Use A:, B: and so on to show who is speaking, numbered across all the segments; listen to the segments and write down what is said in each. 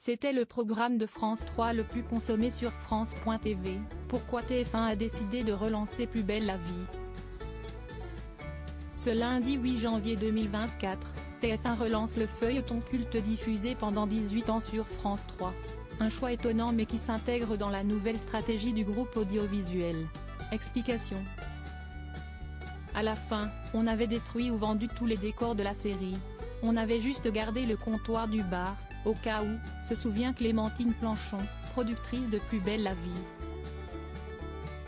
A: C'était le programme de France 3 le plus consommé sur France.tv. Pourquoi TF1 a décidé de relancer Plus belle la vie? Ce lundi 8 janvier 2024, TF1 relance le feuilleton culte diffusé pendant 18 ans sur France 3. Un choix étonnant mais qui s'intègre dans la nouvelle stratégie du groupe audiovisuel. Explication. À la fin, on avait détruit ou vendu tous les décors de la série. On avait juste gardé le comptoir du bar, au cas où, se souvient Clémentine Planchon, productrice de Plus belle la vie.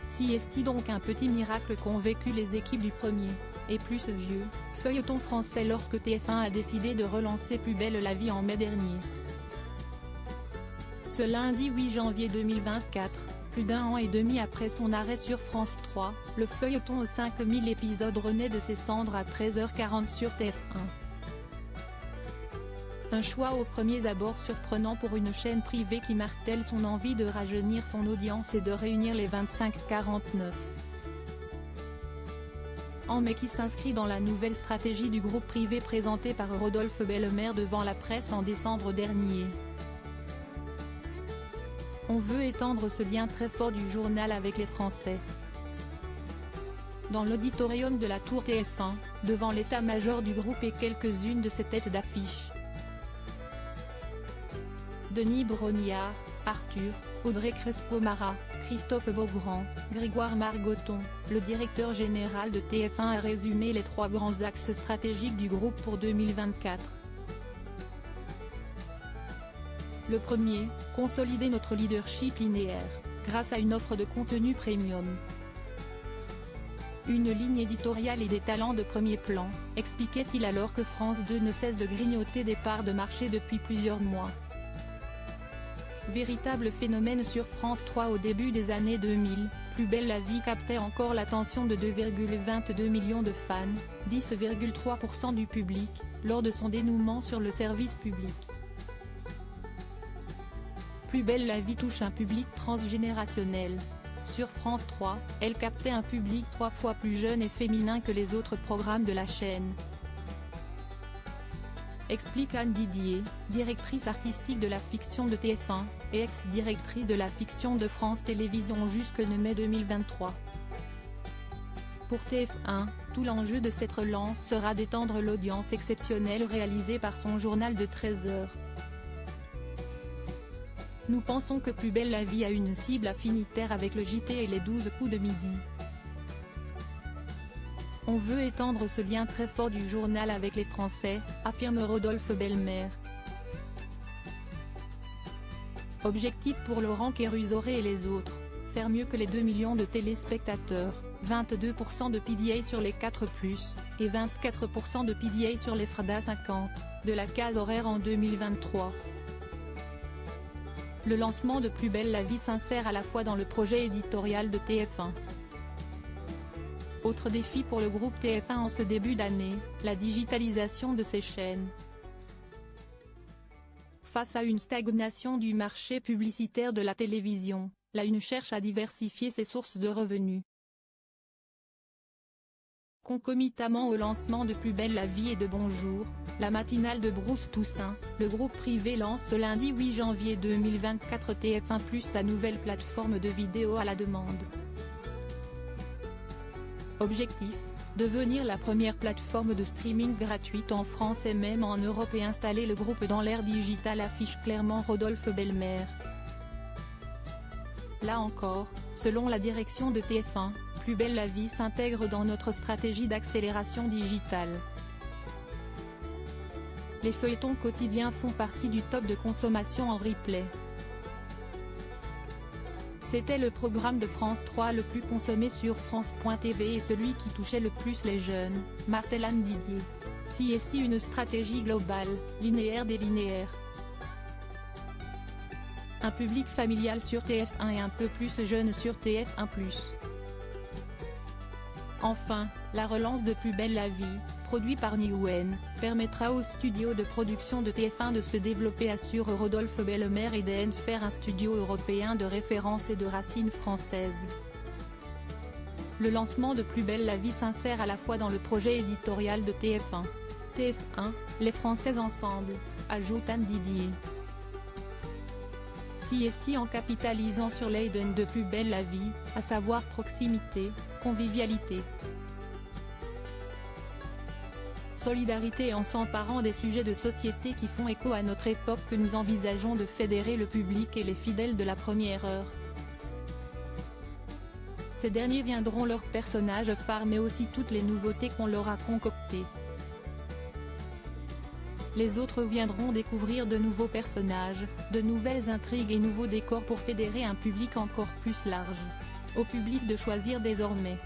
A: Si est-il donc un petit miracle qu'ont vécu les équipes du premier, et plus vieux, feuilleton français lorsque TF1 a décidé de relancer Plus belle la vie en mai dernier. Ce lundi 8 janvier 2024, plus d'un an et demi après son arrêt sur France 3, le feuilleton aux 5000 épisodes renaît de ses cendres à 13h40 sur TF1. Un choix aux premiers abords surprenant pour une chaîne privée qui martèle son envie de rajeunir son audience et de réunir les 25-49 ans mais qui s'inscrit dans la nouvelle stratégie du groupe privé présentée par Rodolphe Belmer devant la presse en décembre dernier. On veut étendre ce lien très fort du journal avec les Français. Dans l'auditorium de la Tour TF1, devant l'état-major du groupe et quelques-unes de ses têtes d'affiche. Denis Brognard, Arthur, Audrey Crespo-Mara, Christophe Beaugrand, Grégoire Margoton, le directeur général de TF1 a résumé les trois grands axes stratégiques du groupe pour 2024. Le premier, consolider notre leadership linéaire, grâce à une offre de contenu premium. Une ligne éditoriale et des talents de premier plan, expliquait-il alors que France 2 ne cesse de grignoter des parts de marché depuis plusieurs mois. Véritable phénomène sur France 3 au début des années 2000, Plus belle la vie captait encore l'attention de 2,22 millions de fans, 10,3% du public, lors de son dénouement sur le service public. Plus belle la vie touche un public transgénérationnel. Sur France 3, elle captait un public 3 fois plus jeune et féminin que les autres programmes de la chaîne. Explique Anne Didier, directrice artistique de la fiction de TF1, et ex-directrice de la fiction de France Télévisions jusque mai 2023. Pour TF1, tout l'enjeu de cette relance sera d'étendre l'audience exceptionnelle réalisée par son journal de 13 heures. Nous pensons que Plus belle la vie a une cible affinitaire avec le JT et les 12 coups de midi. On veut étendre ce lien très fort du journal avec les Français, affirme Rodolphe Belmer. Objectif pour Laurent Kérusoré et les autres, faire mieux que les 2 millions de téléspectateurs, 22% de PDA sur les 4+, et 24% de PDA sur les Frada 50, de la case horaire en 2023. Le lancement de Plus belle la vie s'insère à la fois dans le projet éditorial de TF1. Autre défi pour le groupe TF1 en ce début d'année, la digitalisation de ses chaînes. Face à une stagnation du marché publicitaire de la télévision, la Une cherche à diversifier ses sources de revenus. Concomitamment au lancement de Plus belle la vie et de Bonjour, la matinale de Bruce Toussaint, le groupe privé lance ce lundi 8 janvier 2024 TF1+, sa nouvelle plateforme de vidéo à la demande. Objectif, devenir la première plateforme de streaming gratuite en France et même en Europe et installer le groupe dans l'ère digitale, affiche clairement Rodolphe Belmer. Là encore, selon la direction de TF1, Plus belle la vie s'intègre dans notre stratégie d'accélération digitale. Les feuilletons quotidiens font partie du top de consommation en replay. C'était le programme de France 3 le plus consommé sur France.tv et celui qui touchait le plus les jeunes, martèle Anne Didier. Si est-il une stratégie globale, linéaire des linéaires. Un public familial sur TF1 et un peu plus jeune sur TF1+. Enfin, la relance de Plus belle la vie, produit par Newen, permettra au studio de production de TF1 de se développer, assure Rodolphe Belmer, et d'en faire un studio européen de référence et de racines françaises. Le lancement de Plus belle la vie s'insère à la fois dans le projet éditorial de TF1. TF1, les Françaises ensemble, ajoute Anne Didier. TST en capitalisant sur l'Eden de Plus belle la vie, à savoir proximité, convivialité, solidarité en s'emparant des sujets de société qui font écho à notre époque que nous envisageons de fédérer le public et les fidèles de la première heure. Ces derniers viendront leurs personnages phares mais aussi toutes les nouveautés qu'on leur a concoctées. Les autres viendront découvrir de nouveaux personnages, de nouvelles intrigues et nouveaux décors pour fédérer un public encore plus large. Au public de choisir désormais.